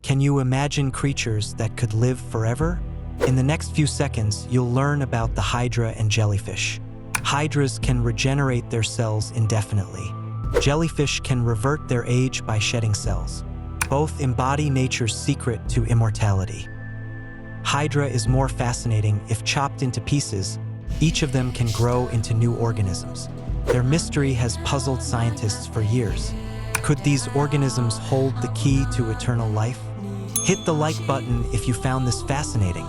Can you imagine creatures that could live forever? In the next few seconds, you'll learn about the Hydra and Jellyfish. Hydras can regenerate their cells indefinitely. Jellyfish can revert their age by shedding cells. Both embody nature's secret to immortality. Hydra is more fascinating if chopped into pieces. Each of them can grow into new organisms. Their mystery has puzzled scientists for years. Could these organisms hold the key to eternal life? Hit the like button if you found this fascinating.